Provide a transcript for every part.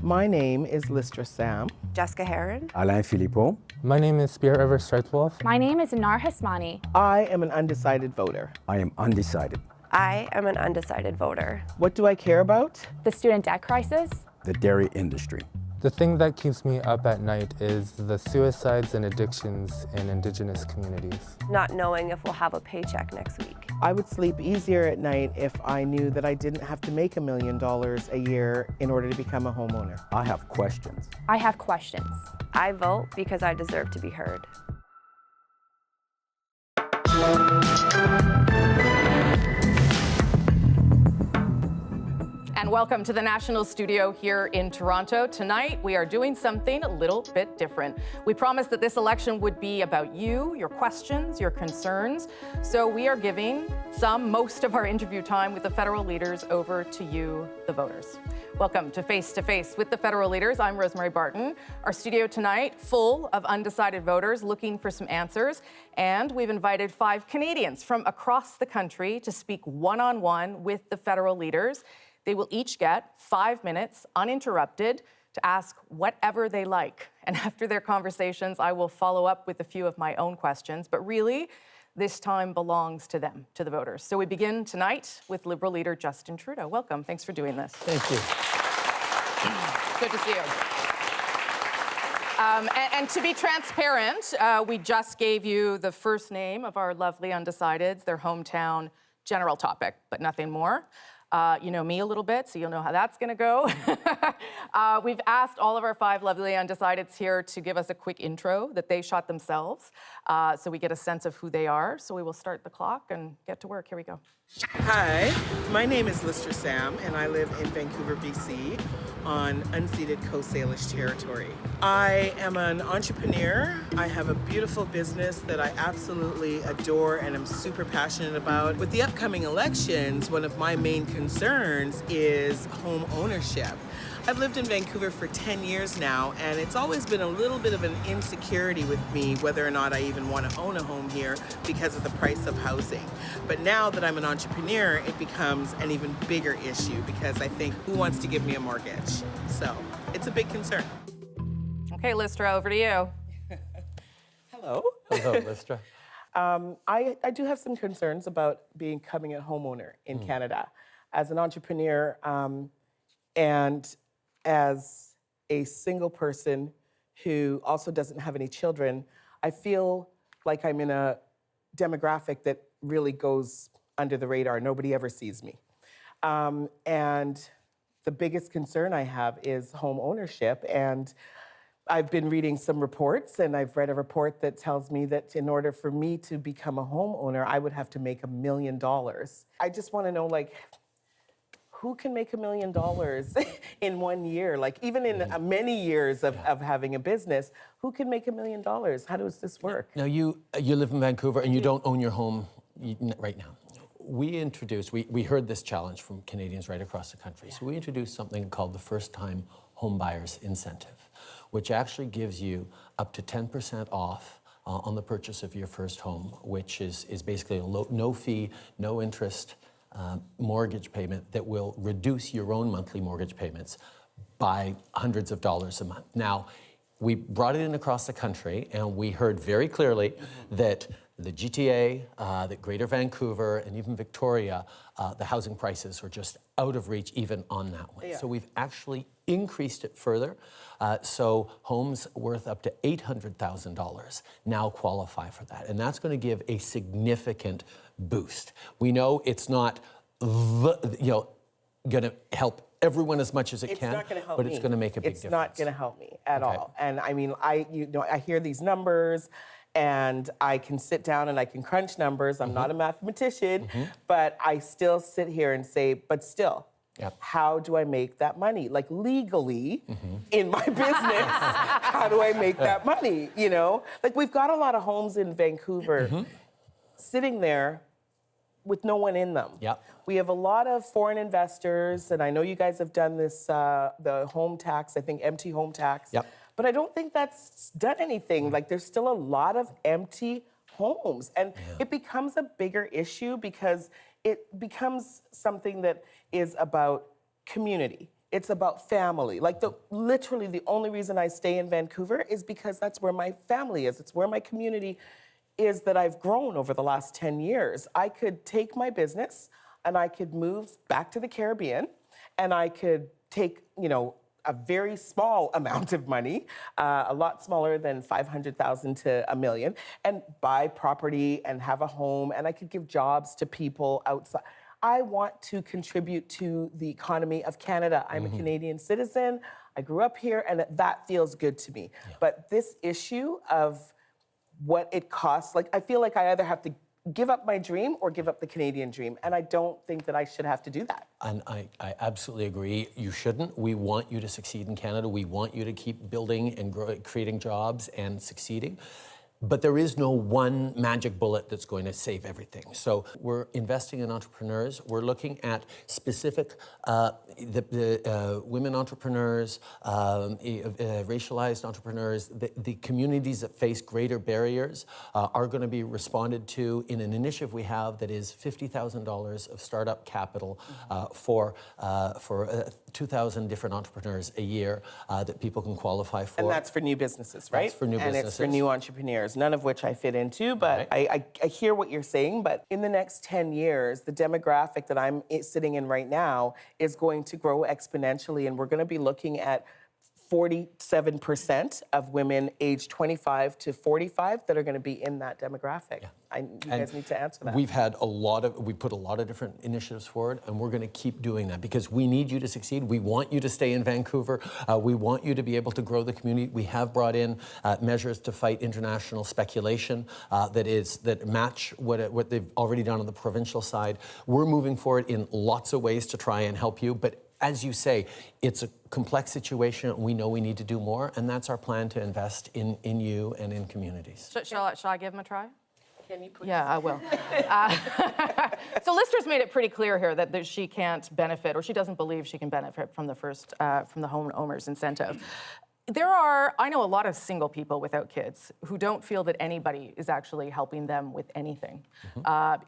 My name is Lister Sam. Jessica Heron. Alain Philippot. My name is Pierre Ever Streitwolf. My name is Anar Hasmani. I am an undecided voter. I am undecided. I am an undecided voter. What do I care about? The student debt crisis. The dairy industry. The thing that keeps me up at night is the suicides and addictions in Indigenous communities. Not knowing if we'll have a paycheck next week. I would sleep easier at night if I knew that I didn't have to make $1 million a year in order to become a homeowner. I have questions. I have questions. I vote because I deserve to be heard. And welcome to the National Studio here in Toronto. Tonight, we are doing something a little bit different. We promised that this election would be about you, your questions, your concerns. So we are giving most of our interview time with the federal leaders over to you, the voters. Welcome to Face with the federal leaders. I'm Rosemary Barton. Our studio tonight, full of undecided voters looking for some answers. And we've invited 5 Canadians from across the country to speak one-on-one with the federal leaders. They will each get 5 minutes, uninterrupted, to ask whatever they like. And after their conversations, I will follow up with a few of my own questions. But really, this time belongs to them, to the voters. So we begin tonight with Liberal Leader Justin Trudeau. Welcome. Thanks for doing this. Thank you. Good to see you. And to be transparent, we just gave you the first name of our lovely undecideds, their hometown general topic, but nothing more. You know me a little bit, so you'll know how that's going to go. We've asked all of our 5 lovely undecideds here to give us a quick intro that they shot themselves, so we get a sense of who they are. So we will start the clock and get to work. Here we go. Hi, my name is Lister Sam, and I live in Vancouver, BC, on unceded Coast Salish territory. I am an entrepreneur. I have a beautiful business that I absolutely adore and am super passionate about. With the upcoming elections, one of my main concerns is home ownership. I've lived in Vancouver for 10 years now, and it's always been a little bit of an insecurity with me whether or not I even want to own a home here because of the price of housing. But now that I'm an entrepreneur, it becomes an even bigger issue because I think, who wants to give me a mortgage? So it's a big concern. Okay, Lister, over to you. Hello. Hello, Listra. I do have some concerns about becoming a homeowner in Canada. As an entrepreneur and as a single person who also doesn't have any children, I feel like I'm in a demographic that really goes under the radar. Nobody ever sees me. And the biggest concern I have is home ownership. And I've been reading some reports, and I've read a report that tells me that in order for me to become a homeowner, I would have to make $1 million. I just want to know, like, who can make $1 million in 1 year? Like, even in many years of having a business, who can make $1 million? How does this work? Now, you live in Vancouver and you don't own your home right now. We heard this challenge from Canadians right across the country. So we introduced something called the First-Time Home Buyers Incentive, which actually gives you up to 10% off on the purchase of your first home, which is basically a no fee, no interest mortgage payment that will reduce your own monthly mortgage payments by hundreds of dollars a month. Now, we brought it in across the country, and we heard very clearly that the GTA, that Greater Vancouver, and even Victoria, the housing prices are just out of reach even on that one. Yeah. So we've actually increased it further. So homes worth up to $800,000 now qualify for that. And that's going to give a significant boost. We know it's not going to help everyone as much as it can, not gonna help but me. it's going to make a big difference. It's not going to help me at all. And I mean, I hear these numbers, and I can sit down and I can crunch numbers. I'm not a mathematician, but I still sit here and say, but still, how do I make that money? Like, legally, in my business, how do I make that money? You know, like, we've got a lot of homes in Vancouver sitting there with no one in them. We have a lot of foreign investors, and I know you guys have done this, the home tax, I think empty home tax. But I don't think that's done anything. Like, there's still a lot of empty homes. And it becomes a bigger issue because it becomes something that is about community. It's about family. Like literally the only reason I stay in Vancouver is because that's where my family is. It's where my community is that I've grown over the last 10 years. I could take my business and I could move back to the Caribbean and I could take, a very small amount of money, a lot smaller than 500,000 to $1 million, and buy property and have a home, and I could give jobs to people outside. I want to contribute to the economy of Canada. I'm a Canadian citizen. I grew up here, and that feels good to me. Yeah. But this issue of what it costs, like I feel like I either have to give up my dream or give up the Canadian dream. And I don't think that I should have to do that. And I absolutely agree. You shouldn't. We want you to succeed in Canada. We want you to keep building and creating jobs and succeeding. But there is no one magic bullet that's going to save everything. So we're investing in entrepreneurs. We're looking at specific women entrepreneurs, racialized entrepreneurs, the communities that face greater barriers are going to be responded to in an initiative we have that is $50,000 of startup capital for 2,000 different entrepreneurs a year that people can qualify for. And that's for new businesses, right? That's for new businesses. And it's for new entrepreneurs, none of which I fit into, but right. I hear what you're saying, but in the next 10 years, the demographic that I'm sitting in right now is going to grow exponentially, and we're going to be looking at 47% of women aged 25 to 45 that are going to be in that demographic. Yeah. You guys need to answer that. We put a lot of different initiatives forward, and we're going to keep doing that because we need you to succeed. We want you to stay in Vancouver. We want you to be able to grow the community. We have brought in measures to fight international speculation that match what they've already done on the provincial side. We're moving forward in lots of ways to try and help you, but as you say, it's a complex situation. We know we need to do more, and that's our plan to invest in you and in communities. Shall I give him a try? Can you please? Yeah, I will. So Lister's made it pretty clear here that she can't benefit, or she doesn't believe she can benefit from the homeowners incentive. I know a lot of single people without kids who don't feel that anybody is actually helping them with anything.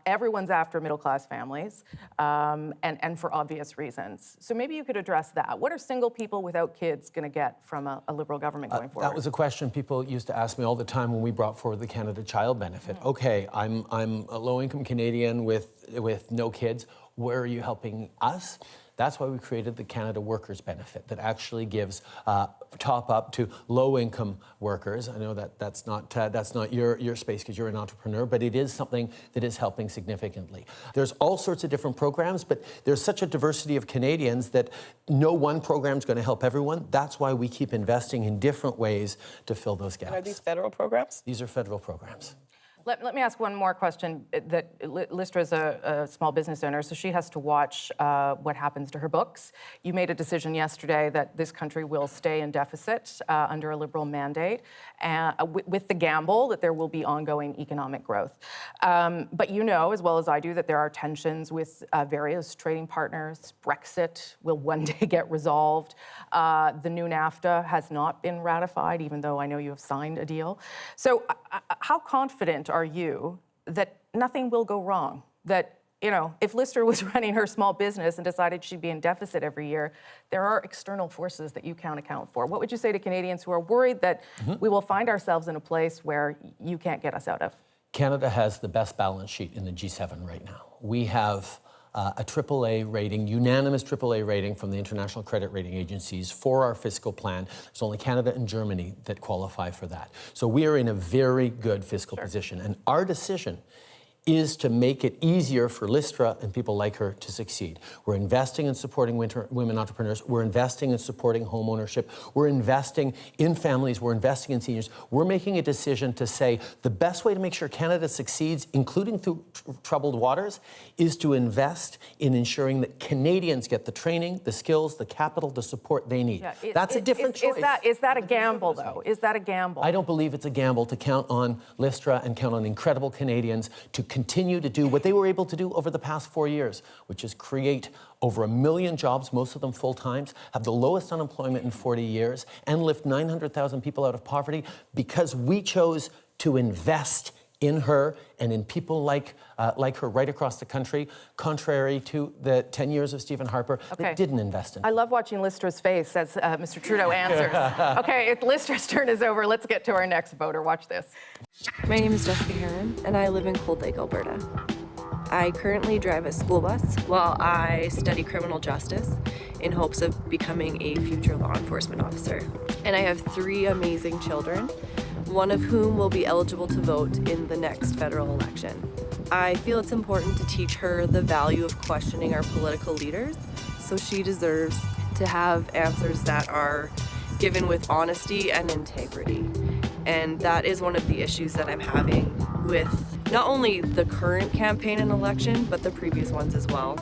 Everyone's after middle-class families, and for obvious reasons. So maybe you could address that. What are single people without kids going to get from a Liberal government going forward? That was a question people used to ask me all the time when we brought forward the Canada Child Benefit. Okay, I'm a low-income Canadian with no kids. Where are you helping us? That's why we created the Canada Workers Benefit that actually gives top up to low-income workers. I know that's not your space because you're an entrepreneur, but it is something that is helping significantly. There's all sorts of different programs, but there's such a diversity of Canadians that no one program is going to help everyone. That's why we keep investing in different ways to fill those gaps. And are these federal programs? These are federal programs. Let me ask one more question. Lister is a small business owner, so she has to watch what happens to her books. You made a decision yesterday that this country will stay in deficit under a Liberal mandate, with the gamble that there will be ongoing economic growth. But you know, as well as I do, that there are tensions with various trading partners. Brexit will one day get resolved. The new NAFTA has not been ratified, even though I know you have signed a deal. So how confident are you that nothing will go wrong? That, if Lister was running her small business and decided she'd be in deficit every year, there are external forces that you can't account for. What would you say to Canadians who are worried that we will find ourselves in a place where you can't get us out of? Canada has the best balance sheet in the G7 right now. We have a AAA rating, unanimous AAA rating from the international credit rating agencies for our fiscal plan. There's only Canada and Germany that qualify for that. So we are in a very good fiscal position. And our decision is to make it easier for Listra and people like her to succeed. We're investing in supporting women entrepreneurs. We're investing in supporting home ownership. We're investing in families. We're investing in seniors. We're making a decision to say the best way to make sure Canada succeeds, including through troubled waters, is to invest in ensuring that Canadians get the training, the skills, the capital, the support they need. Yeah, that's a different choice. Is that a gamble, though? Is that a gamble? I don't believe it's a gamble to count on Listra and count on incredible Canadians to continue to do what they were able to do over the past 4 years, which is create over 1 million jobs, most of them full-times, have the lowest unemployment in 40 years, and lift 900,000 people out of poverty because we chose to invest in her and in people like her right across the country, contrary to the 10 years of Stephen Harper that didn't invest in. I love watching Listra's face as Mr. Trudeau answers. Okay, if Listra's turn is over, let's get to our next voter. Watch this. My name is Jessica Heron, and I live in Cold Lake, Alberta. I currently drive a school bus while I study criminal justice in hopes of becoming a future law enforcement officer. And I have 3 amazing children, one of whom will be eligible to vote in the next federal election. I feel it's important to teach her the value of questioning our political leaders, so she deserves to have answers that are given with honesty and integrity. And that is one of the issues that I'm having with not only the current campaign and election, but the previous ones as well.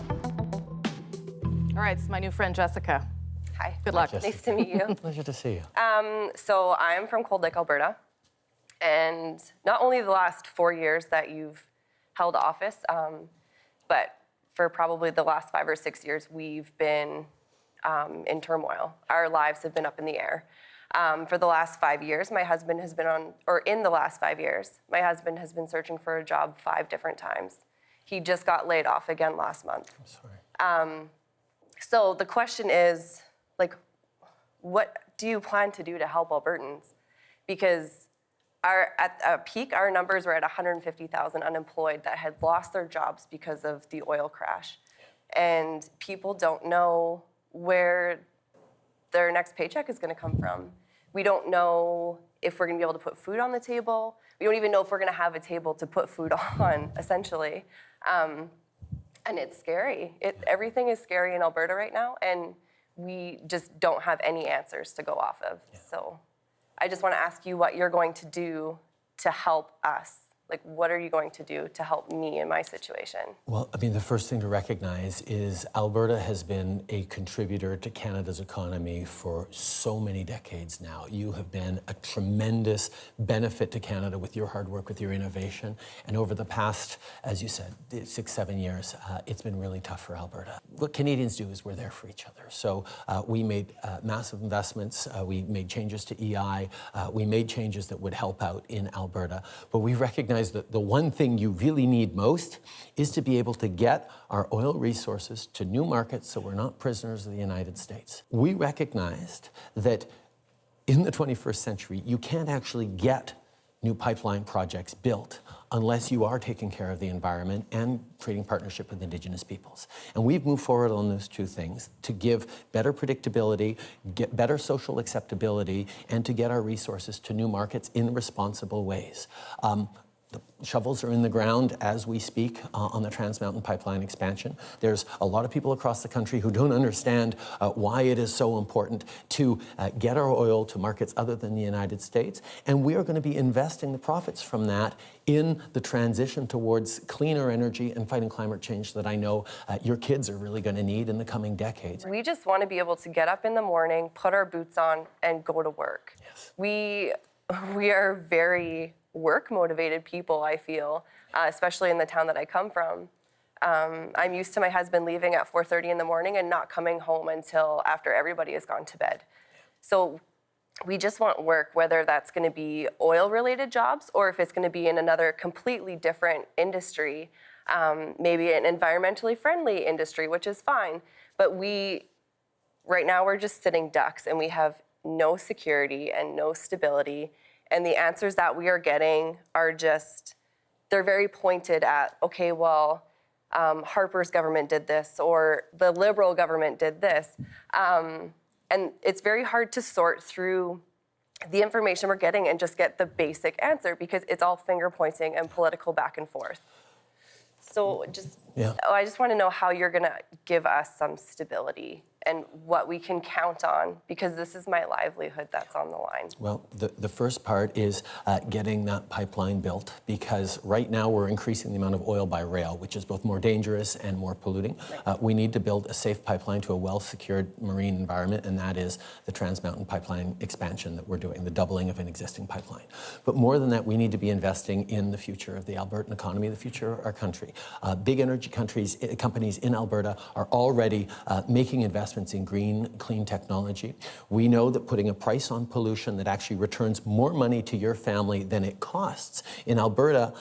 All right, it's my new friend, Jessica. Hi. Good luck. Nice to meet you. Pleasure to see you. So I'm from Cold Lake, Alberta. And not only the last 4 years that you've held office, but for probably the last 5 or 6 years, we've been in turmoil. Our lives have been up in the air. For the last 5 years, my husband has been in the last 5 years, my husband has been searching for a job 5 different times. He just got laid off again last month. I'm sorry. So the question is, like, what do you plan to do to help Albertans? Because at a peak, our numbers were at 150,000 unemployed that had lost their jobs because of the oil crash. And people don't know where their next paycheck is going to come from. We don't know if we're going to be able to put food on the table. We don't even know if we're going to have a table to put food on, essentially. And it's scary. Everything is scary in Alberta right now, and we just don't have any answers to go off of. Yeah. So I just want to ask you what you're going to do to help us. Like, what are you going to do to help me in my situation? Well, I mean, the first thing to recognize is Alberta has been a contributor to Canada's economy for so many decades now. You have been a tremendous benefit to Canada with your hard work, with your innovation. And over the past, as you said, 6, 7 years, it's been really tough for Alberta. What Canadians do is we're there for each other. So we made massive investments. We made changes to EI. We made changes that would help out in Alberta. But we recognize that the one thing you really need most is to be able to get our oil resources to new markets so we're not prisoners of the United States. We recognized that in the 21st century, you can't actually get new pipeline projects built unless you are taking care of the environment and creating partnership with Indigenous peoples. And we've moved forward on those 2 things to give better predictability, get better social acceptability, and to get our resources to new markets in responsible ways. The shovels are in the ground as we speak on the Trans Mountain Pipeline expansion. There's a lot of people across the country who don't understand why it is so important to get our oil to markets other than the United States. And we are going to be investing the profits from that in the transition towards cleaner energy and fighting climate change that I know your kids are really going to need in the coming decades. We just want to be able to get up in the morning, put our boots on, and go to work. Yes. We are very work-motivated people, I feel, especially in the town that I come from. I'm used to my husband leaving at 4:30 in the morning and not coming home until after everybody has gone to bed. So we just want work, whether that's going to be oil-related jobs or if it's going to be in another completely different industry, maybe an environmentally friendly industry, which is fine. But right now we're just sitting ducks and we have no security and no stability. And the answers that we are getting are they're very pointed at, okay, well, Harper's government did this, or the Liberal government did this. And it's very hard to sort through the information we're getting and just get the basic answer because it's all finger pointing and political back and forth. So I just want to know how you're going to give us some stability and what we can count on, because this is my livelihood that's on the line. Well, the first part is getting that pipeline built, because right now we're increasing the amount of oil by rail, which is both more dangerous and more polluting. Right. We need to build a safe pipeline to a well-secured marine environment, and that is the Trans Mountain Pipeline expansion that we're doing, the doubling of an existing pipeline. But more than that, we need to be investing in the future of the Albertan economy, the future of our country. Big energy companies in Alberta are already making investments investments in green, clean technology. We know that putting a price on pollution that actually returns more money to your family than it costs. In Alberta,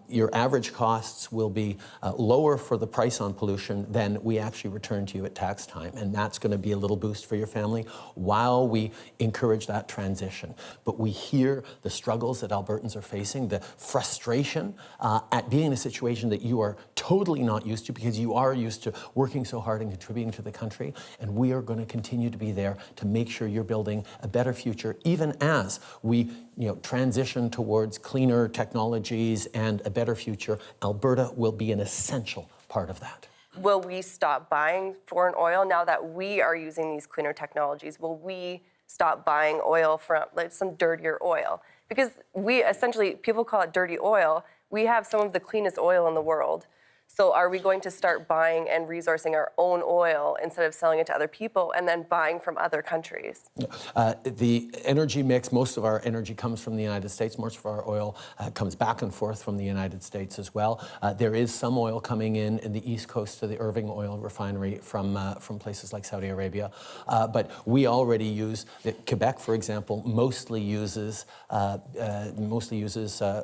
your average costs will be lower for the price on pollution than we actually return to you at tax time. And that's going to be a little boost for your family while we encourage that transition. But we hear the struggles that Albertans are facing, the frustration at being in a situation that you are totally not used to because you are used to working so hard and contributing to the country. And we are going to continue to be there to make sure you're building a better future, even as we transition towards cleaner technologies and a better future. Alberta will be an essential part of that. Will we stop buying foreign oil now that we are using these cleaner technologies? Will we stop buying oil from some dirtier oil? Because we essentially, people call it dirty oil. We have some of the cleanest oil in the world. So are we going to start buying and resourcing our own oil instead of selling it to other people and then buying from other countries? The energy mix, most of our energy comes from the United States. Most of our oil comes back and forth from the United States as well. There is some oil coming in the east coast to the Irving oil refinery from places like Saudi Arabia. But we already use, Quebec, for example, mostly uses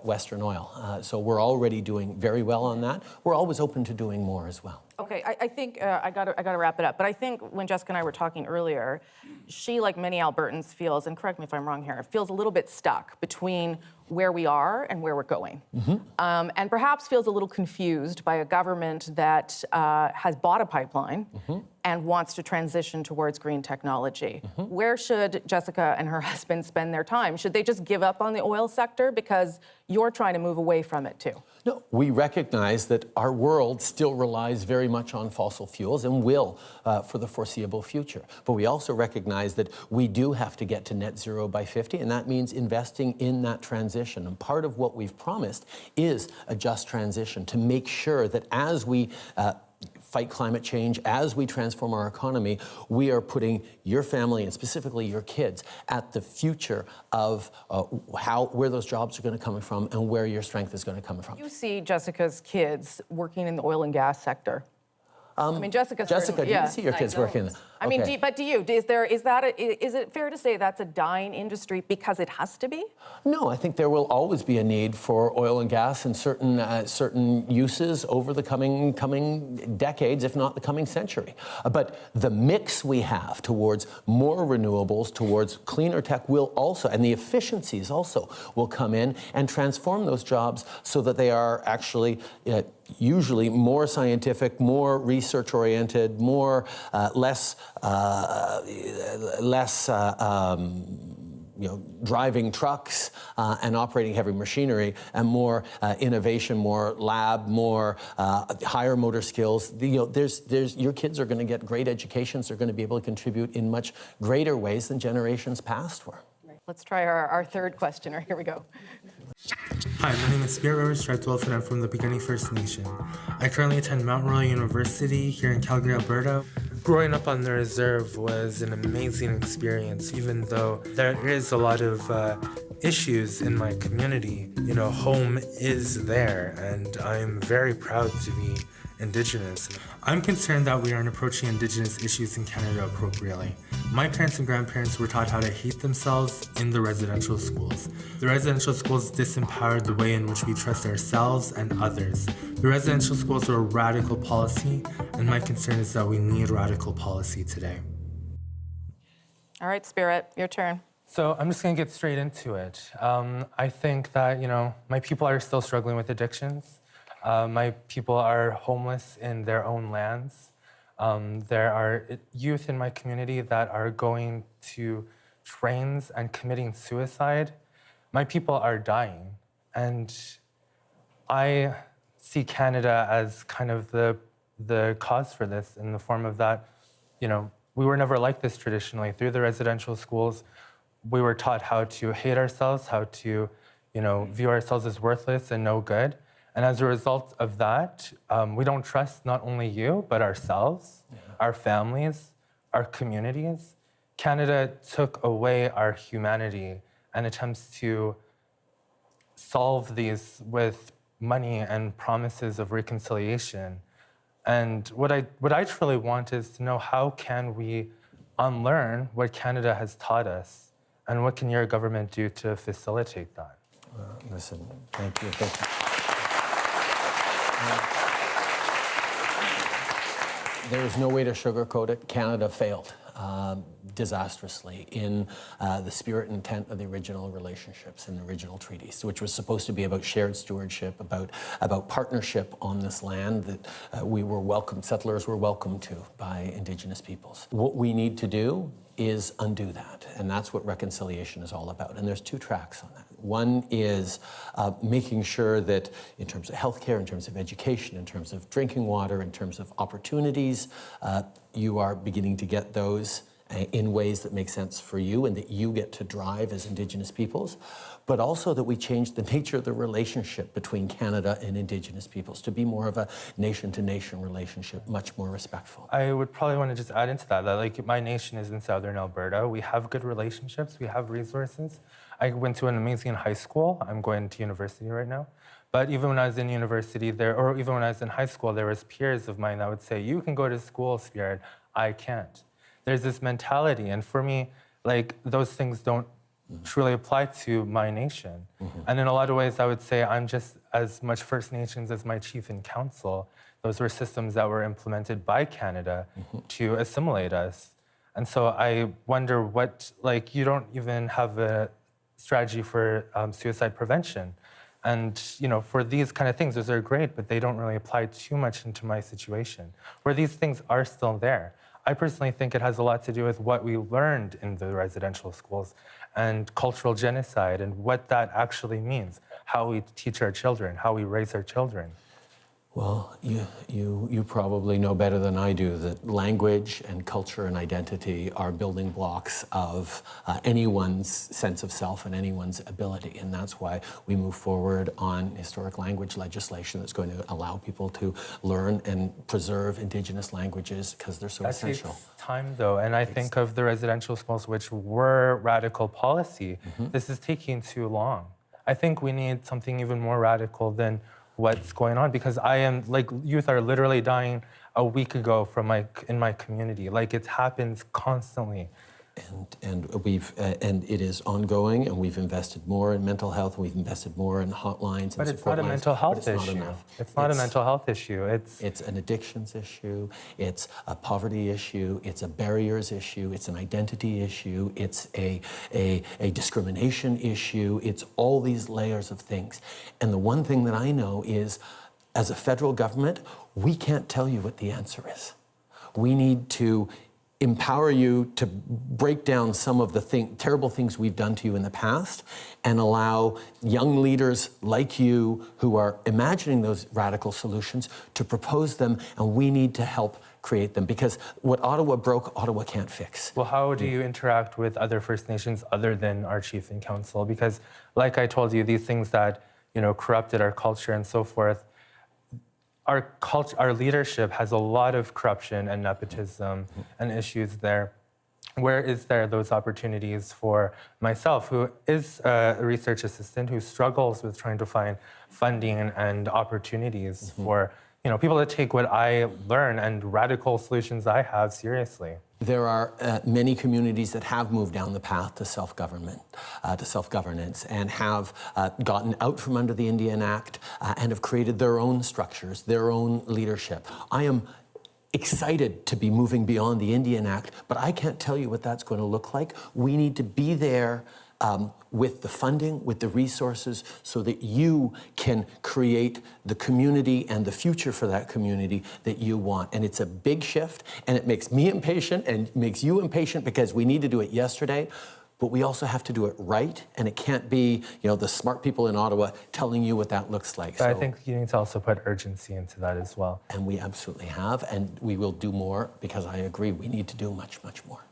Western oil. So we're already doing very well on that. We're always open to doing more as well. Okay, I think I gotta wrap it up. But I think when Jessica and I were talking earlier, she, like many Albertans, feels, and correct me if I'm wrong here, feels a little bit stuck between where we are and where we're going. And perhaps feels a little confused by a government that has bought a pipeline and wants to transition towards green technology. Where should Jessica and her husband spend their time? Should they just give up on the oil sector because you're trying to move away from it too? No, we recognize that our world still relies very much on fossil fuels and will for the foreseeable future. But we also recognize that we do have to get to net zero by 50, and that means investing in that transition. And part of what we've promised is a just transition to make sure that as we fight climate change, as we transform our economy, we are putting your family and specifically your kids at the future of where those jobs are going to come from and where your strength is going to come from. You see Jessica's kids working in the oil and gas sector. I mean, Jessica, do you see your kids working? I mean, Okay. do you? Is it fair to say that's a dying industry because it has to be? No, I think there will always be a need for oil and gas in certain uses over the coming decades, if not the coming century. But the mix we have towards more renewables, towards cleaner tech will also, and the efficiencies also will come in and transform those jobs so that they are actually usually more scientific, more research-oriented, more less driving trucks and operating heavy machinery, and more innovation, more lab, more higher motor skills. Your kids are going to get great educations. They're going to be able to contribute in much greater ways than generations past were. Let's try our third questioner. Here we go. Hi, my name is Spirit River Striped Wolf, and I'm from the Beginning First Nation. I currently attend Mount Royal University here in Calgary, Alberta. Growing up on the reserve was an amazing experience, even though there is a lot of issues in my community. Home is there, and I'm very proud to be Indigenous. I'm concerned that we aren't approaching Indigenous issues in Canada appropriately. My parents and grandparents were taught how to hate themselves in the residential schools. The residential schools disempowered the way in which we trust ourselves and others. The residential schools are a radical policy, and my concern is that we need radical policy today. All right, Spirit, your turn. So I'm just going to get straight into it. I think that, my people are still struggling with addictions. My people are homeless in their own lands. There are youth in my community that are going to trains and committing suicide. My people are dying. And I see Canada as kind of the cause for this, in the form of that, we were never like this traditionally. Through the residential schools, we were taught how to hate ourselves, how to, view ourselves as worthless and no good. And as a result of that, we don't trust not only you, but ourselves, our families, our communities. Canada took away our humanity and attempts to solve these with money and promises of reconciliation. And what I truly want is to know how can we unlearn what Canada has taught us, and what can your government do to facilitate that? Listen, thank you. Thank you. There is no way to sugarcoat it. Canada failed disastrously in the spirit and intent of the original relationships and the original treaties, which was supposed to be about shared stewardship, about partnership on this land that settlers were welcomed to by Indigenous peoples. What we need to do is undo that, and that's what reconciliation is all about. And there's two tracks on that. One is making sure that in terms of healthcare, in terms of education, in terms of drinking water, in terms of opportunities, you are beginning to get those in ways that make sense for you and that you get to drive as Indigenous peoples, but also that we change the nature of the relationship between Canada and Indigenous peoples to be more of a nation-to-nation relationship, much more respectful. I would probably want to just add into that like my nation is in southern Alberta. We have good relationships, we have resources. I went to an amazing high school. I'm going to university right now. But even when I was in university or even when I was in high school, there was peers of mine that would say, you can go to school, Spirit, I can't. There's this mentality, and for me, like, those things don't truly apply to my nation. And in a lot of ways, I would say I'm just as much First Nations as my chief in council. Those were systems that were implemented by Canada to assimilate us. And so I wonder you don't even have a strategy for suicide prevention. And, for these kind of things, those are great, but they don't really apply too much into my situation, where these things are still there. I personally think it has a lot to do with what we learned in the residential schools and cultural genocide and what that actually means, how we teach our children, how we raise our children. Well, you probably know better than I do that language and culture and identity are building blocks of anyone's sense of self and anyone's ability. And that's why we move forward on historic language legislation that's going to allow people to learn and preserve Indigenous languages because they're so essential. That takes time, though. And I think of the residential schools, which were radical policy. This is taking too long. I think we need something even more radical than what's going on, because youth are literally dying a week ago in my community. Like, it happens constantly. And it is ongoing, and we've invested more in mental health, and we've invested more in hotlines. But it's not a mental health issue. It's not a mental health issue. It's an addictions issue. It's a poverty issue. It's a barriers issue. It's an identity issue. It's a discrimination issue. It's all these layers of things. And the one thing that I know is, as a federal government, we can't tell you what the answer is. We need to empower you to break down some of the terrible things we've done to you in the past and allow young leaders like you who are imagining those radical solutions to propose them, and we need to help create them, because what Ottawa broke, Ottawa can't fix. Well, how do you interact with other First Nations other than our chief in council? Because, like I told you, these things that corrupted our culture and so forth, our leadership has a lot of corruption and nepotism and issues there. Where is there those opportunities for myself, who is a research assistant, who struggles with trying to find funding and opportunities for people that take what I learn and radical solutions I have seriously? There are many communities that have moved down the path to self-government, to self-governance, and have gotten out from under the Indian Act and have created their own structures, their own leadership. I am excited to be moving beyond the Indian Act, but I can't tell you what that's going to look like. We need to be there with the funding, with the resources, so that you can create the community and the future for that community that you want. And it's a big shift, and it makes me impatient and makes you impatient because we need to do it yesterday, but we also have to do it right, and it can't be, the smart people in Ottawa telling you what that looks like. So I think you need to also put urgency into that as well. And we absolutely have, and we will do more, because I agree, we need to do much, much more.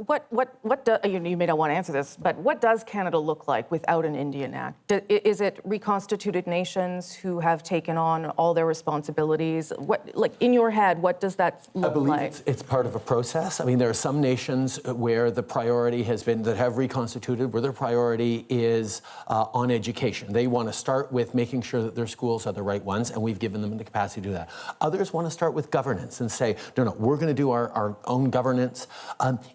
You may not want to answer this, but what does Canada look like without an Indian Act? Is it reconstituted nations who have taken on all their responsibilities? Like in your head, what does that look like? I believe it's part of a process. I mean, there are some nations where the priority has been, that have reconstituted, where their priority is on education. They want to start with making sure that their schools are the right ones, and we've given them the capacity to do that. Others want to start with governance and say, no, we're going to do our own governance.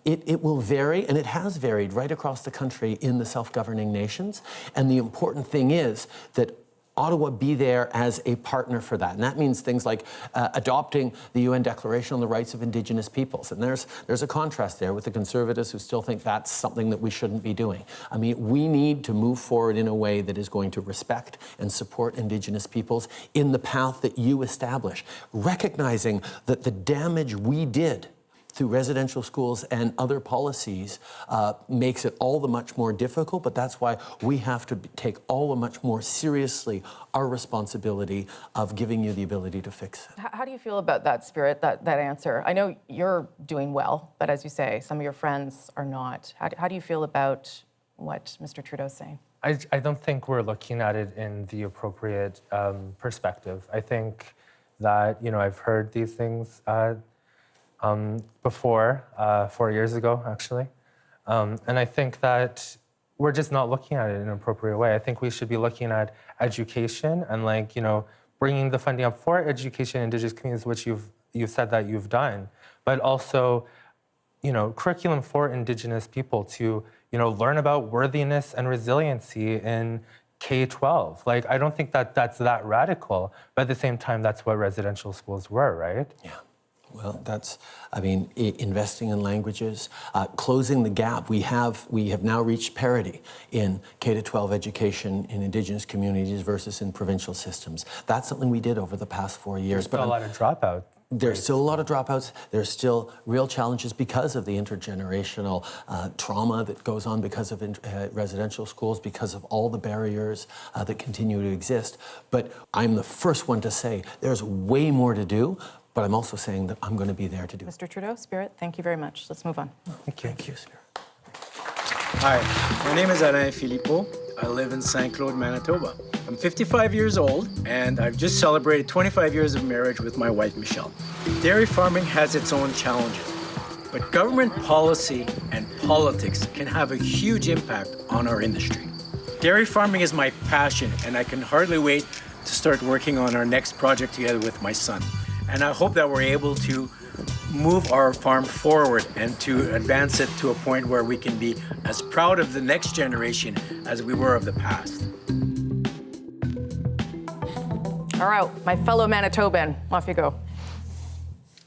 It will vary, and it has varied right across the country in the self-governing nations. And the important thing is that Ottawa be there as a partner for that. And that means things like adopting the UN Declaration on the Rights of Indigenous Peoples. And there's a contrast there with the Conservatives who still think that's something that we shouldn't be doing. I mean, we need to move forward in a way that is going to respect and support Indigenous peoples in the path that you establish, recognizing that the damage we did through residential schools and other policies makes it all the much more difficult, but that's why we have to take all the much more seriously our responsibility of giving you the ability to fix it. How do you feel about that, Spirit, that answer? I know you're doing well, but as you say, some of your friends are not. How do you feel about what Mr. Trudeau's saying? I don't think we're looking at it in the appropriate perspective. I think that, I've heard these things before, 4 years ago, actually. And I think that we're just not looking at it in an appropriate way. I think we should be looking at education and bringing the funding up for education in Indigenous communities, which you've said that you've done, but also, curriculum for Indigenous people to, learn about worthiness and resiliency in K-12. I don't think that that's that radical, but at the same time, that's what residential schools were, right? Yeah. Well, investing in languages, closing the gap. We have now reached parity in K-12 education in Indigenous communities versus in provincial systems. That's something we did over the past 4 years. There's still a lot of dropout. There's still a lot of dropouts. There's still real challenges because of the intergenerational trauma that goes on because of residential schools, because of all the barriers that continue to exist. But I'm the first one to say there's way more to do. But I'm also saying that I'm going to be there to do it. Mr. Trudeau, Spirit, thank you very much. Let's move on. Thank you. Thank you, Spirit. Hi, my name is Alain Philippot. I live in St. Claude, Manitoba. I'm 55 years old, and I've just celebrated 25 years of marriage with my wife, Michelle. Dairy farming has its own challenges, but government policy and politics can have a huge impact on our industry. Dairy farming is my passion, and I can hardly wait to start working on our next project together with my son. And I hope that we're able to move our farm forward and to advance it to a point where we can be as proud of the next generation as we were of the past. All right, my fellow Manitoban, off you go.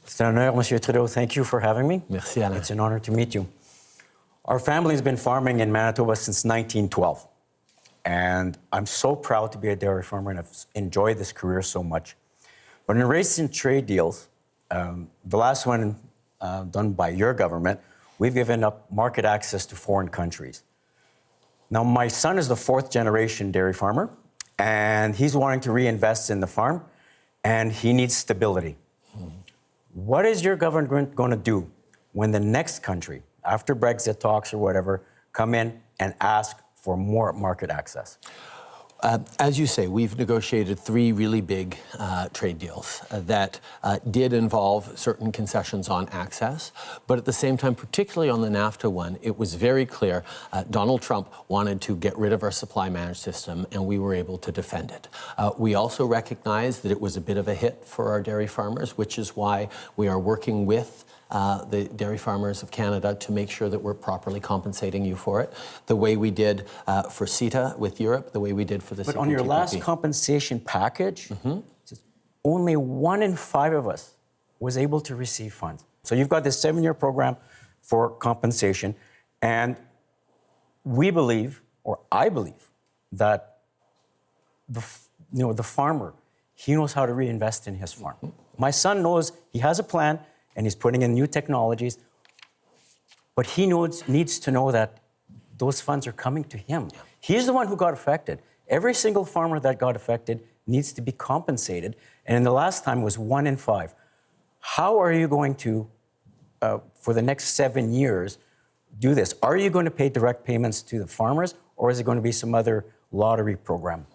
C'est un honneur, Monsieur Trudeau. Thank you for having me. Merci, Alain. It's an honor to meet you. Our family has been farming in Manitoba since 1912. And I'm so proud to be a dairy farmer, and I've enjoyed this career so much. But in recent trade deals, the last one done by your government, we've given up market access to foreign countries. Now, my son is the fourth generation dairy farmer, and he's wanting to reinvest in the farm, and he needs stability. What is your government going to do when the next country, after Brexit talks or whatever, come in and ask for more market access? As you say, we've negotiated 3 really big trade deals that did involve certain concessions on access. But at the same time, particularly on the NAFTA one, it was very clear Donald Trump wanted to get rid of our supply management system, and we were able to defend it. We also recognized that it was a bit of a hit for our dairy farmers, which is why we are working with the Dairy Farmers of Canada to make sure that we're properly compensating you for it, the way we did for CETA with Europe, the way we did for the But on your last compensation package, only 1 in 5 of us was able to receive funds. So you've got this 7-year program for compensation, and we believe, or I believe, that the farmer, he knows how to reinvest in his farm. My son knows he has a plan, and he's putting in new technologies, but he needs to know that those funds are coming to him. He's the one who got affected. Every single farmer that got affected needs to be compensated, and in the last time was 1 in 5. How are you going to, for the next 7 years, do this? Are you going to pay direct payments to the farmers, or is it going to be some other lottery program?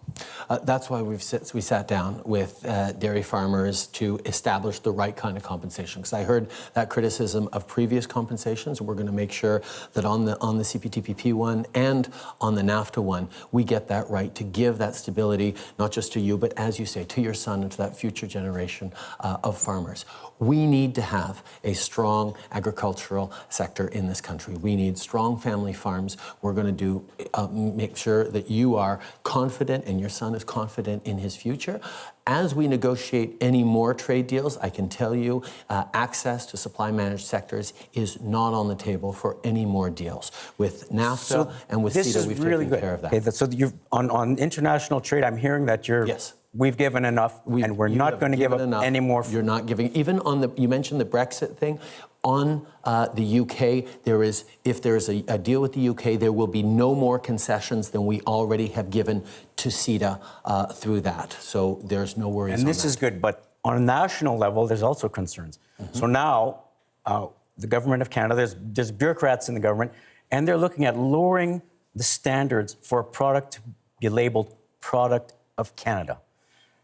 That's why we sat down with dairy farmers to establish the right kind of compensation. Because I heard that criticism of previous compensations, and we're going to make sure that on the CPTPP one and on the NAFTA one, we get that right to give that stability, not just to you, but as you say, to your son and to that future generation of farmers. We need to have a strong agricultural sector in this country. We need strong family farms. We're going to make sure that you are confident and your son is confident in his future. As we negotiate any more trade deals, I can tell you access to supply managed sectors is not on the table for any more deals. With NAFTA and with CETA, we've taken care of that. Okay, so on international trade, I'm hearing that we've given enough, and we're not going to give up any more. You're not giving, even on you mentioned the Brexit thing. On the UK, if there is a deal with the UK, there will be no more concessions than we already have given to CETA through that. So there's no worries. And this is good, but on a national level, there's also concerns. Mm-hmm. So now, the government of Canada, there's bureaucrats in the government, and they're looking at lowering the standards for a product to be labeled product of Canada.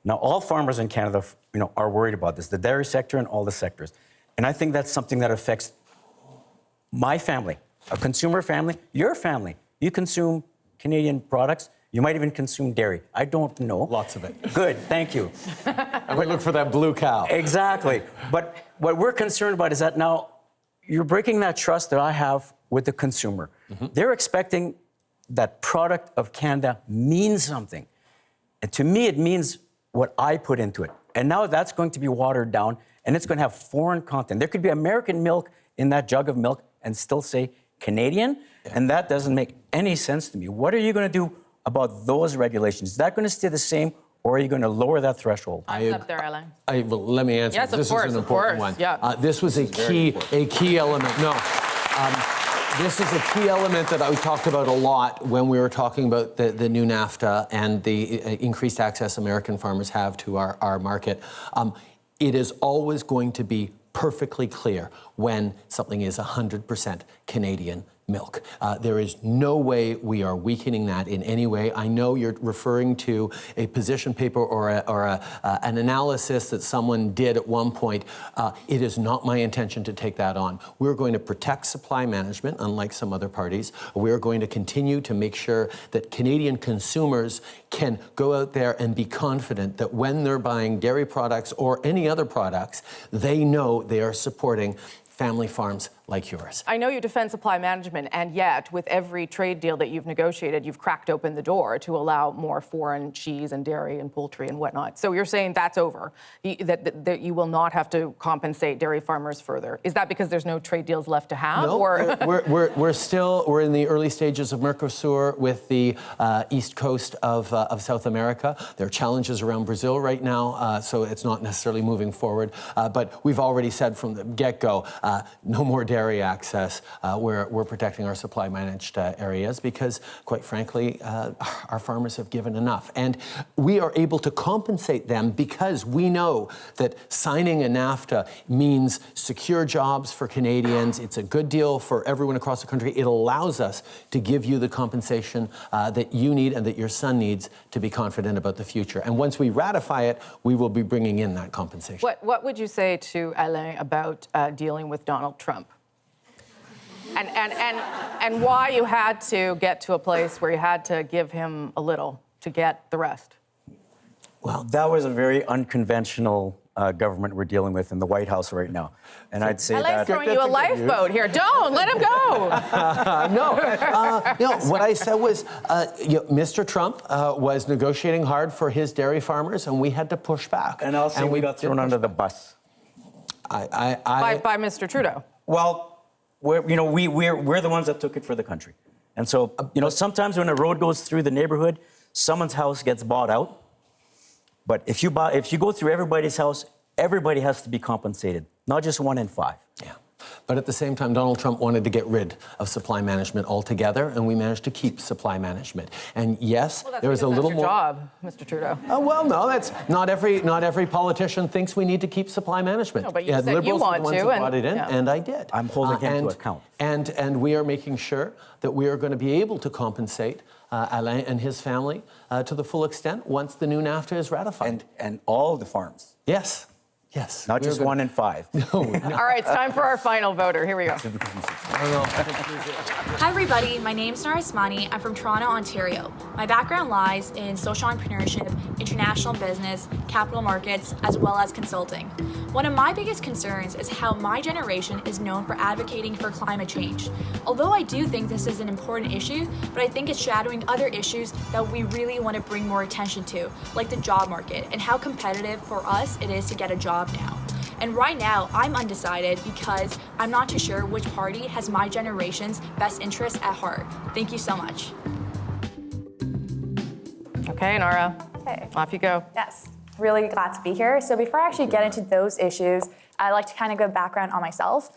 Now, all farmers in Canada, are worried about this, the dairy sector and all the sectors. And I think that's something that affects my family, a consumer family, your family. You consume Canadian products. You might even consume dairy. I don't know. Lots of it. Good, thank you. I might look for that blue cow. Exactly. But what we're concerned about is that now you're breaking that trust that I have with the consumer. Mm-hmm. They're expecting that product of Canada means something. And to me, it means what I put into it. And now that's going to be watered down, and it's going to have foreign content. There could be American milk in that jug of milk and still say Canadian, and that doesn't make any sense to me. What are you going to do about those regulations? Is that going to stay the same, or are you going to lower that threshold? Up there, Alain. Well, let me answer. Yes, this of course, is an important one. Yeah. This was a key element. No. This is a key element that I talked about a lot when we were talking about the new NAFTA and the increased access American farmers have to our market. It is always going to be perfectly clear when something is 100% Canadian milk. There is no way we are weakening that in any way. I know you're referring to a position paper or an analysis that someone did at one point. It is not my intention to take that on. We're going to protect supply management, unlike some other parties. We're going to continue to make sure that Canadian consumers can go out there and be confident that when they're buying dairy products or any other products, they know they are supporting family farms like yours. I know you defend supply management, and yet with every trade deal that you've negotiated, you've cracked open the door to allow more foreign cheese and dairy and poultry and whatnot. So you're saying that's over, that you will not have to compensate dairy farmers further. Is that because there's no trade deals left to have? No, or? we're in the early stages of Mercosur with the east coast of South America. There are challenges around Brazil right now, so it's not necessarily moving forward. But we've already said from the get-go, no more dairy access. We're protecting our supply managed areas because, quite frankly, our farmers have given enough. And we are able to compensate them because we know that signing a NAFTA means secure jobs for Canadians. It's a good deal for everyone across the country. It allows us to give you the compensation that you need and that your son needs to be confident about the future. And once we ratify it, we will be bringing in that compensation. What would you say to Alain about dealing with Donald Trump? And why you had to get to a place where you had to give him a little to get the rest? Well, that was a very unconventional government we're dealing with in the White House right now. And I'd say Alain's throwing you a lifeboat here. Don't let him go. No, what I said was Mr. Trump was negotiating hard for his dairy farmers, and we had to push back. And I'll say we got thrown under the bus. By Mr. Trudeau. Well, we're the ones that took it for the country. And so, sometimes when a road goes through the neighborhood, someone's house gets bought out. But if you go through everybody's house, everybody has to be compensated, not just 1 in 5. Yeah. But at the same time, Donald Trump wanted to get rid of supply management altogether, and we managed to keep supply management. And yes, there was a little more job, Mr. Trudeau. well, no, that's not every politician thinks we need to keep supply management. No, but you said you Liberals want are the ones to, who and- brought it in, yeah. and I did. I'm holding him to account. And we are making sure that we are going to be able to compensate Alain and his family to the full extent once the new NAFTA is ratified. And all the farms, Yes. Yes. not we are just gonna- 1 in 5. All right, it's time for our final voter. Here we go. Hi everybody, my name is Nara Asmani. I'm from Toronto, Ontario. My background lies in social entrepreneurship, international business, capital markets, as well as consulting. One of my biggest concerns is how my generation is known for advocating for climate change. Although I do think this is an important issue, but I think it's shadowing other issues that we really want to bring more attention to, like the job market and how competitive for us it is to get a job now. And right now, I'm undecided because I'm not too sure which party has my generation's best interests at heart. Thank you so much. Okay, Nara, Okay. off you go. Yes, really glad to be here. So before I actually get into those issues, I'd like to kind of give background on myself.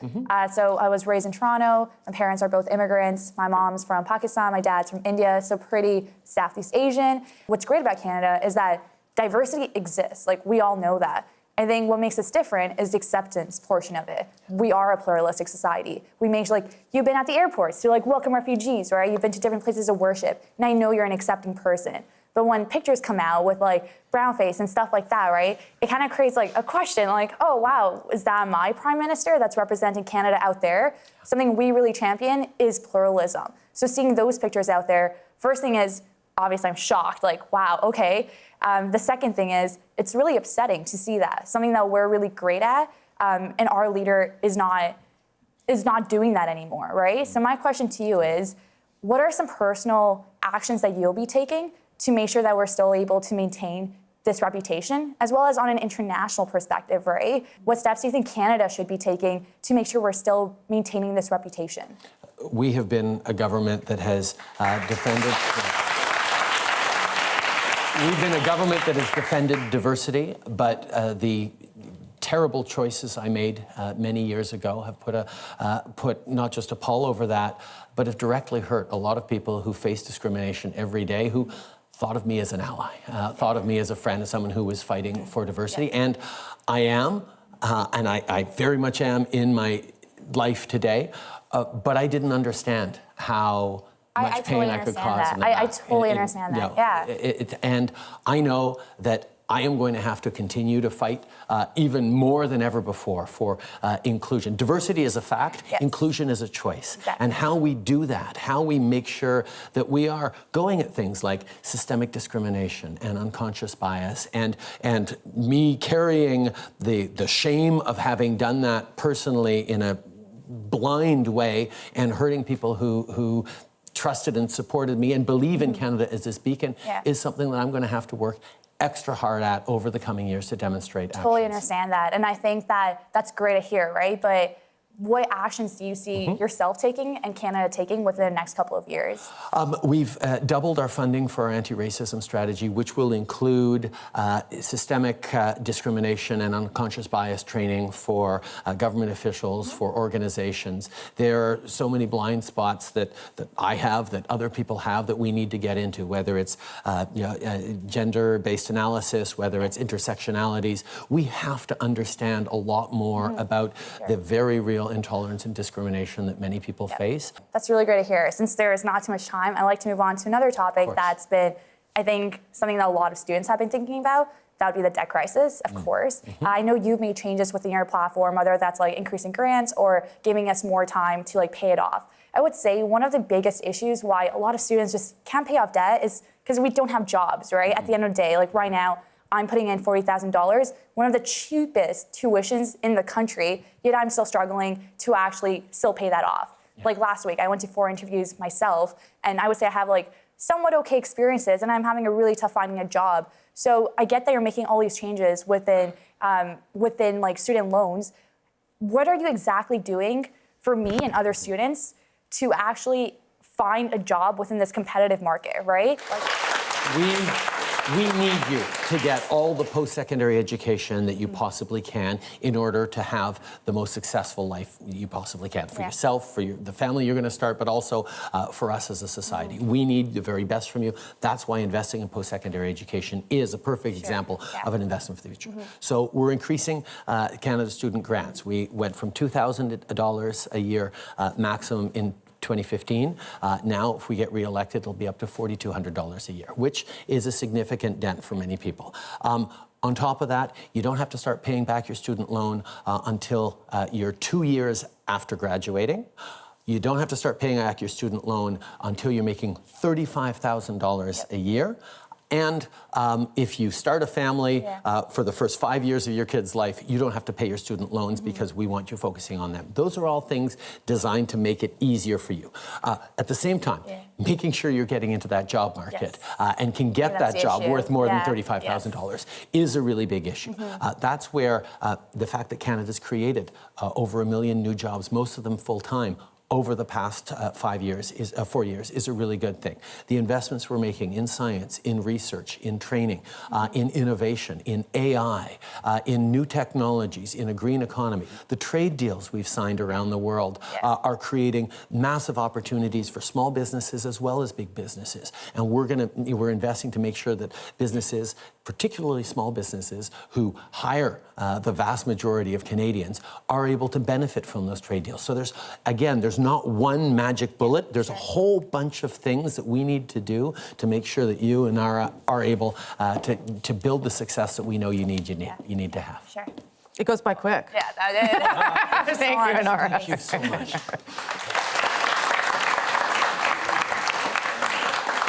So I was raised in Toronto. My parents are both immigrants. My mom's from Pakistan, my dad's from India, so pretty Southeast Asian. What's great about Canada is that diversity exists. Like, we all know that. I think what makes us different is the acceptance portion of it. We are a pluralistic society. We make sure, like, you've been at the airports to like welcome refugees, right? You've been to different places of worship, and I know you're an accepting person. But when pictures come out with like brownface and stuff like that, right? It kind of creates like a question, like, oh wow, is that my prime minister that's representing Canada out there? Something we really champion is pluralism. So seeing those pictures out there, first thing is, obviously I'm shocked, like, wow, okay. The second thing is, it's really upsetting to see that, something that we're really great at, and our leader is not doing that anymore, right? So my question to you is, what are some personal actions that you'll be taking to make sure that we're still able to maintain this reputation, as well as on an international perspective, right? What steps do you think Canada should be taking to make sure we're still maintaining this reputation? We have been a government that has defended... We've been a government that has defended diversity, but the terrible choices I made many years ago have put not just a pall over that, but have directly hurt a lot of people who face discrimination every day, who thought of me as an ally, thought of me as a friend, as someone who was fighting for diversity. And I am, and I very much am in my life today, but I didn't understand how much pain I could cause. I totally understand that, yeah. And I know that I am going to have to continue to fight even more than ever before for inclusion. Diversity is a fact, yes. Inclusion is a choice. Exactly. And how we do that, how we make sure that we are going at things like systemic discrimination and unconscious bias, and me carrying the shame of having done that personally in a blind way and hurting people who trusted and supported me and believe in Canada as this beacon, is something that I'm going to have to work extra hard at over the coming years to demonstrate Totally actions. understand that. And I think that that's great to hear, right? But what actions do you see yourself taking and Canada taking within the next couple of years? We've doubled our funding for our anti-racism strategy, which will include systemic discrimination and unconscious bias training for government officials, for organizations. There are so many blind spots that I have, that other people have, that we need to get into, whether it's gender-based analysis, whether it's intersectionalities. We have to understand a lot more about the very real intolerance and discrimination that many people face. That's really great to hear. Since there is not too much time, I'd like to move on to another topic that's been, I think, something that a lot of students have been thinking about. That would be the debt crisis, of course. I know you've made changes within your platform, whether that's like increasing grants or giving us more time to like pay it off. I would say one of the biggest issues why a lot of students just can't pay off debt is because we don't have jobs, right? At the end of the day, like right now, I'm putting in $40,000, one of the cheapest tuitions in the country, yet I'm still struggling to actually still pay that off. Like last week, I went to 4 interviews myself, and I would say I have like somewhat okay experiences, and I'm having a really tough finding a job. So I get that you're making all these changes within like student loans. What are you exactly doing for me and other students to actually find a job within this competitive market, right? We need you to get all the post-secondary education that you possibly can in order to have the most successful life you possibly can for yourself, for the family you're going to start, but also for us as a society. We need the very best from you. That's why investing in post-secondary education is a perfect example of an investment for the future. So we're increasing Canada student grants. We went from $2,000 a year maximum in 2015. Now, if we get re-elected, it'll be up to $4,200 a year, which is a significant dent for many people. On top of that, you don't have to start paying back your student loan until you're 2 years after graduating. You don't have to start paying back your student loan until you're making $35,000 a year. And if you start a family for the first 5 years of your kid's life, you don't have to pay your student loans because we want you focusing on them. Those are all things designed to make it easier for you. At the same time, making sure you're getting into that job market and can get that job worth more than $35,000 is a really big issue. That's where the fact that Canada's created over 1 million new jobs, most of them full-time, over the past 4 years is a really good thing. The investments we're making in science, in research, in training, in innovation, in AI, in new technologies, in a green economy. The trade deals we've signed around the world are creating massive opportunities for small businesses as well as big businesses. And we're investing to make sure that businesses, particularly small businesses who hire the vast majority of Canadians, are able to benefit from those trade deals. So there's not one magic bullet. There's a whole bunch of things that we need to do to make sure that you and Nara are able to build the success that we know you need to have. Sure. It goes by quick. Yeah, that is. Thank you, Nara. Thank you so much.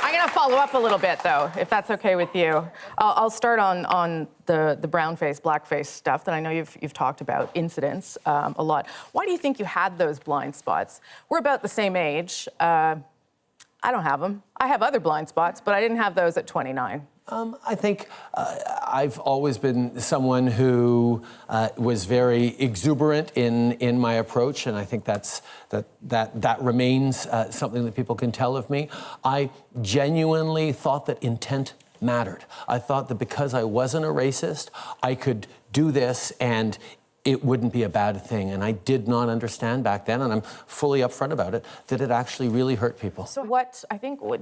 I'm going to follow up a little bit, though, if that's okay with you. I'll start on the brown face, black face stuff that I know you've talked about, incidents a lot. Why do you think you had those blind spots? We're about the same age. I don't have them. I have other blind spots, but I didn't have those at 29. I think I've always been someone who was very exuberant in my approach, and I think that remains something that people can tell of me. I genuinely thought that intent mattered. I thought that because I wasn't a racist, I could do this and it wouldn't be a bad thing. And I did not understand back then, and I'm fully upfront about it, that it actually really hurt people. So what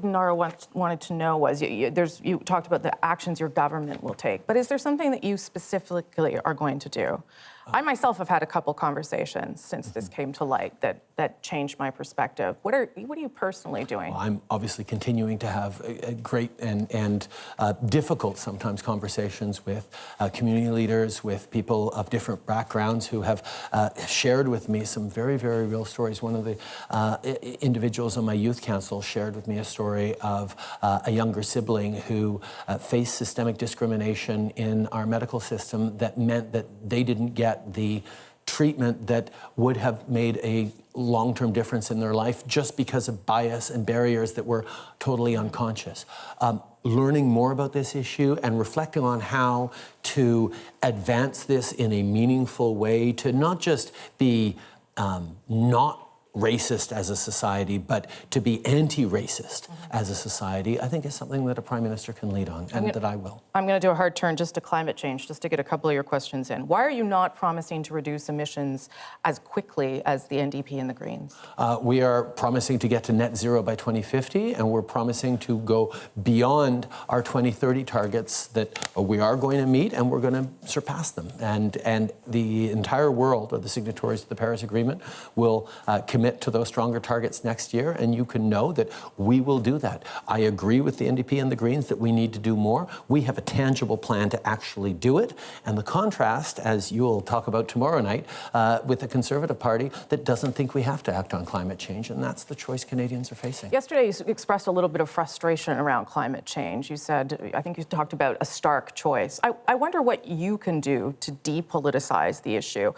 Nara wanted to know was, you talked about the actions your government will take, but is there something that you specifically are going to do? I myself have had a couple conversations since this came to light that changed my perspective. What are you personally doing? Well, I'm obviously continuing to have great and difficult sometimes conversations with community leaders, with people of different backgrounds who have shared with me some very, very real stories. One of the individuals on my youth council shared with me a story of a younger sibling who faced systemic discrimination in our medical system that meant that they didn't get the treatment that would have made a long-term difference in their life just because of bias and barriers that were totally unconscious. Learning more about this issue and reflecting on how to advance this in a meaningful way, to not just be not racist as a society, but to be anti-racist as a society, I think is something that a Prime Minister can lead on, and that I will. I'm going to do a hard turn just to climate change, just to get a couple of your questions in. Why are you not promising to reduce emissions as quickly as the NDP and the Greens? We are promising to get to net zero by 2050, and we're promising to go beyond our 2030 targets that we are going to meet, and we're going to surpass them. And the entire world, or the signatories to the Paris Agreement, will commit to those stronger targets next year, and you can know that we will do that. I agree with the NDP and the Greens that we need to do more. We have a tangible plan to actually do it, and the contrast, as you'll talk about tomorrow night, with the Conservative Party that doesn't think we have to act on climate change, and that's the choice Canadians are facing. Yesterday, you expressed a little bit of frustration around climate change. You said, I think you talked about a stark choice. I wonder what you can do to depoliticize the issue,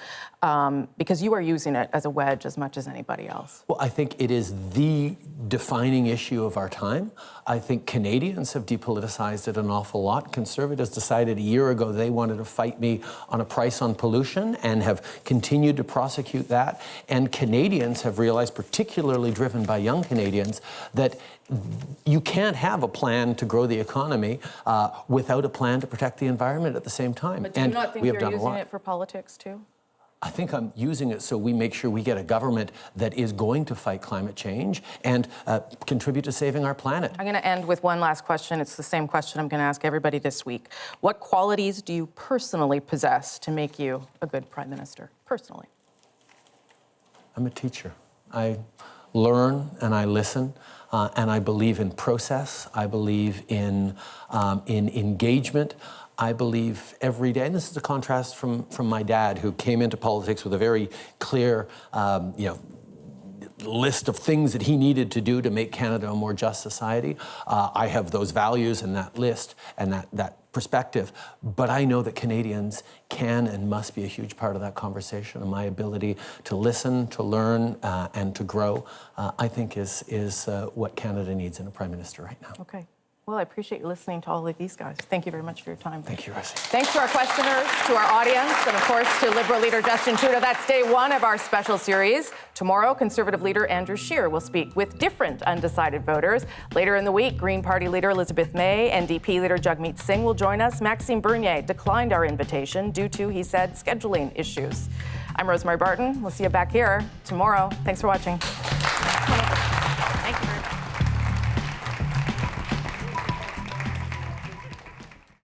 because you are using it as a wedge as much as anybody everybody else? Well, I think it is the defining issue of our time. I think Canadians have depoliticized it an awful lot. Conservatives decided a year ago they wanted to fight me on a price on pollution and have continued to prosecute that. And Canadians have realized, particularly driven by young Canadians, that you can't have a plan to grow the economy without a plan to protect the environment at the same time. But do you not think we have you're done a using lot. it for politics too? I think I'm using it so we make sure we get a government that is going to fight climate change and contribute to saving our planet. I'm going to end with one last question. It's the same question I'm going to ask everybody this week. What qualities do you personally possess to make you a good Prime Minister, personally? I'm a teacher. I learn and I listen, and I believe in process. I believe in engagement. I believe every day, and this is a contrast from my dad, who came into politics with a very clear, list of things that he needed to do to make Canada a more just society. I have those values and that list and that perspective, but I know that Canadians can and must be a huge part of that conversation, and my ability to listen, to learn, and to grow, I think is what Canada needs in a Prime Minister right now. Okay. Well, I appreciate you listening to all of these guys. Thank you very much for your time. Thank you, Rosie. Thanks to our questioners, to our audience, and of course to Liberal leader Justin Trudeau. That's day one of our special series. Tomorrow, Conservative leader Andrew Scheer will speak with different undecided voters. Later in the week, Green Party leader Elizabeth May, NDP leader Jagmeet Singh will join us. Maxime Bernier declined our invitation due to, he said, scheduling issues. I'm Rosemary Barton. We'll see you back here tomorrow. Thanks for watching.